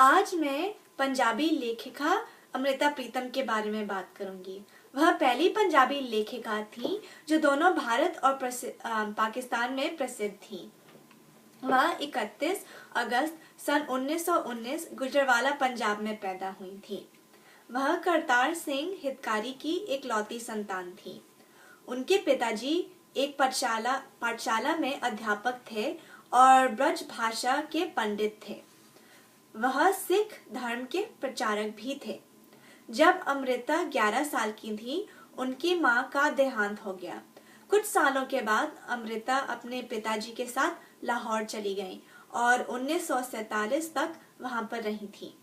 आज मैं पंजाबी लेखिका अमृता प्रीतम के बारे में बात करूंगी। वह पहली पंजाबी लेखिका थी जो दोनों भारत और पाकिस्तान में प्रसिद्ध थी। वह 31 अगस्त सन 1919 गुजरावाला पंजाब में पैदा हुई थी। वह करतार सिंह हितकारी की एकलौती संतान थी। उनके पिताजी एक पाठशाला में अध्यापक थे और ब्रज भाषा के पंडित थे। वह सिख धर्म के प्रचारक भी थे। जब अमृता 11 साल की थी, उनकी मां का देहांत हो गया। कुछ सालों के बाद अमृता अपने पिताजी के साथ लाहौर चली गई और 1947 तक वहां पर रही थी।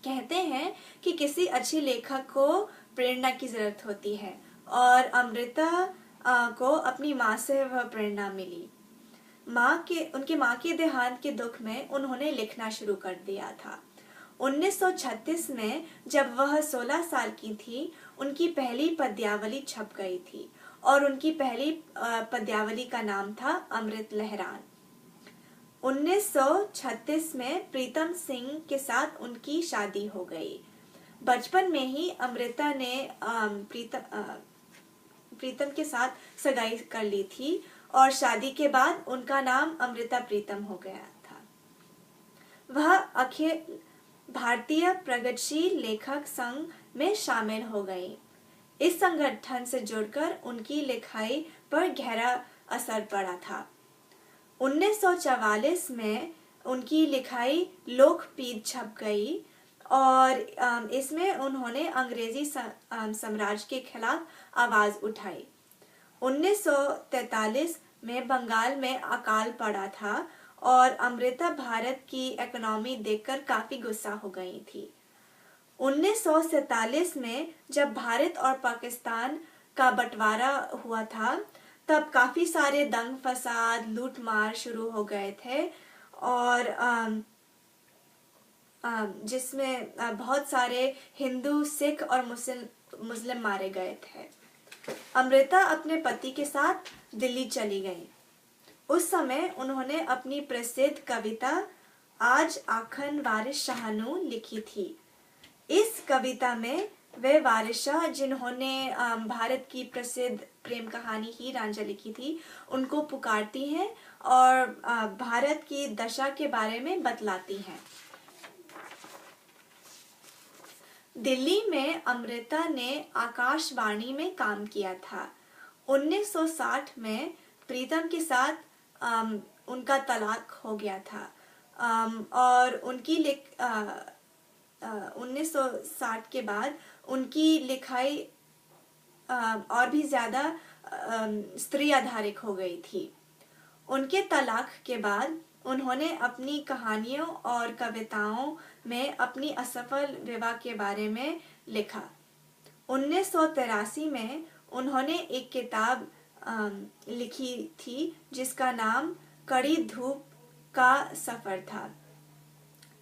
कहते हैं कि किसी अच्छे लेखक को प्रेरणा की जरूरत होती है और अमृता को अपनी माँ से वह प्रेरणा मिली। उनके माँ के देहांत के दुख में उन्होंने लिखना शुरू कर दिया था। 1936 में जब वह 16 साल की थी, उनकी पहली पद्यावली छप गई थी और उनकी पहली पद्यावली का नाम था अमृत लहरान। 1936 में प्रीतम सिंह के साथ उनकी शादी हो गई। बचपन में ही अमृता ने प्रीतम के साथ सगाई कर ली थी और शादी के बाद उनका नाम अमृता प्रीतम हो गया था। वह अखिल भारतीय प्रगतिशील लेखक संघ में शामिल हो गई। इस संगठन से जुड़कर उनकी लिखाई पर गहरा असर पड़ा था। 1944 में उनकी लिखाई लोकपीठ छप गई और इसमें उन्होंने अंग्रेजी साम्राज्य के खिलाफ आवाज उठाई। 1943 में बंगाल में अकाल पड़ा था और अमृता भारत की इकोनॉमी देखकर काफी गुस्सा हो गई थी। 1947 में जब भारत और पाकिस्तान का बंटवारा हुआ था, तब काफी सारे दंग फसाद लूटमार शुरू हो गए थे और जिसमें बहुत सारे हिंदू, सिख और मुस्लिम मारे गए थे। अमृता अपने पति के साथ दिल्ली चली गई। उस समय उन्होंने अपनी प्रसिद्ध कविता आज आखन वारिस शाहनू लिखी थी। इस कविता में वे वारिस शाह, जिन्होंने भारत की प्रसिद्ध प्रेम कहानी ही रांझा लिखी थी, उनको पुकारती हैं और भारत की दशा के बारे में बतलाती हैं। दिल्ली में अमृता ने आकाशवाणी में काम किया था। 1960 में प्रीतम के साथ उनका तलाक हो गया था और 1960 के बाद उनकी लिखाई और भी ज्यादा स्त्री आधारित हो गई थी। उनके तलाक के बाद उन्होंने अपनी कहानियों और कविताओं में अपनी असफल विवाह के बारे में लिखा। 1983 में उन्होंने एक किताब लिखी थी जिसका नाम कड़ी धूप का सफर था।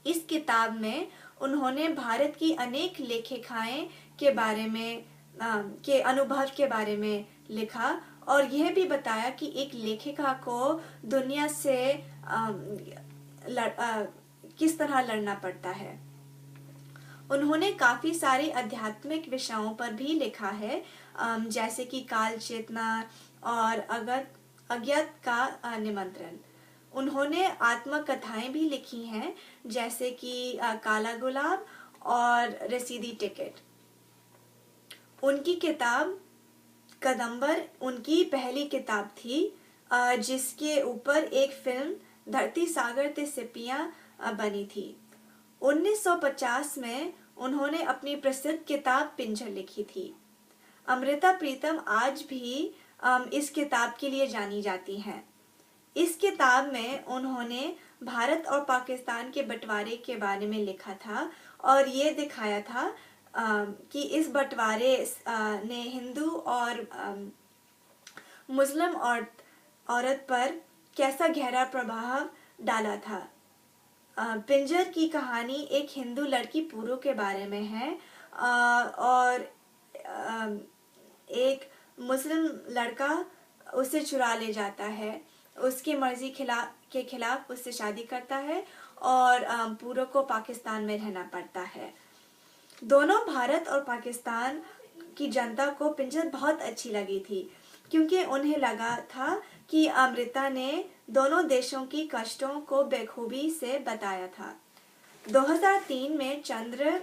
इस किताब में उन्होंने भारत की अनेक लेखिकाएं के बारे में के अनुभव के बारे में लिखा और यह भी बताया कि एक लेखिका को दुनिया से किस तरह लड़ना पड़ता है। उन्होंने काफी सारे आध्यात्मिक विषयों पर भी लिखा है, जैसे कि काल चेतना और अज्ञात का निमंत्रण। उन्होंने आत्मकथाएं भी लिखी हैं, जैसे कि काला गुलाब और रसीदी टिकट। उनकी किताब कदंबर उनकी पहली किताब थी, जिसके ऊपर एक फिल्म धरती सागर ते सिपियां बनी थी। 1950 में उन्होंने अपनी प्रसिद्ध किताब पिंजर लिखी थी। अमृता प्रीतम आज भी इस किताब के लिए जानी जाती हैं। इस किताब में उन्होंने भारत और पाकिस्तान के बंटवारे के बारे में लिखा था और ये दिखाया था कि इस बंटवारे ने हिंदू और मुस्लिम औरत पर कैसा गहरा प्रभाव डाला था। पिंजर की कहानी एक हिंदू लड़की पूरू के बारे में है और एक मुस्लिम लड़का उसे चुरा ले जाता है, उसकी मर्जी के खिलाफ उससे शादी करता है और पूर्व को पाकिस्तान में रहना पड़ता है। दोनों भारत और पाकिस्तान की जनता को पिंजर बहुत अच्छी लगी थी, क्योंकि उन्हें लगा था कि अमृता ने दोनों देशों की कष्टों को बखूबी से बताया था। 2003 में चंद्र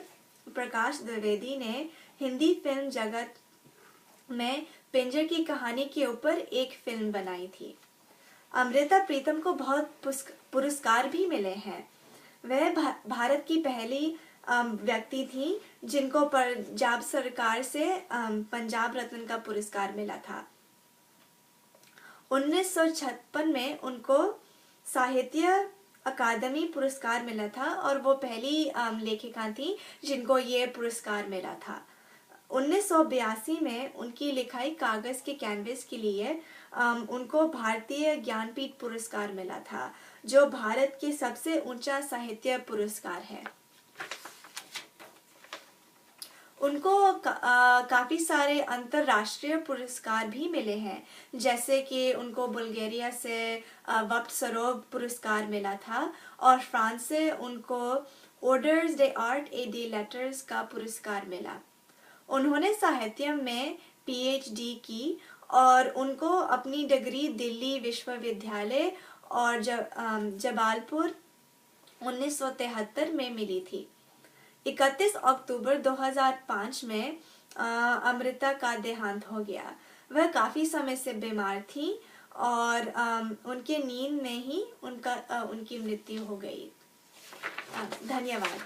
प्रकाश द्विवेदी ने हिंदी फिल्म जगत में पिंजर की कहानी के ऊपर एक फिल्म बनाई थी। अमृता प्रीतम को बहुत पुरस्कार भी मिले हैं। वह भारत की पहली व्यक्ति थी जिनको पंजाब सरकार से पंजाब रत्न का पुरस्कार मिला था। 1956 में उनको साहित्य अकादमी पुरस्कार मिला था और वो पहली लेखिका थी जिनको ये पुरस्कार मिला था। 1982 में उनकी लिखाई कागज के कैनवस के लिए उनको भारतीय ज्ञानपीठ पुरस्कार मिला था, जो भारत के सबसे ऊंचा साहित्य पुरस्कार है। उनको काफी सारे अंतरराष्ट्रीय पुरस्कार भी मिले हैं, जैसे कि उनको बुल्गारिया से वक्त सरोव पुरस्कार मिला था और फ्रांस से उनको orders day art a day letters का पुरस्कार मिला। उन्होंने साहित्य में पीएचडी की और उनको अपनी डिग्री दिल्ली विश्वविद्यालय और जबलपुर 1973 में मिली थी। 31 अक्टूबर 2005 में अमृता का देहांत हो गया। वह काफी समय से बीमार थी और उनके नींद में ही उनकी मृत्यु हो गई। धन्यवाद।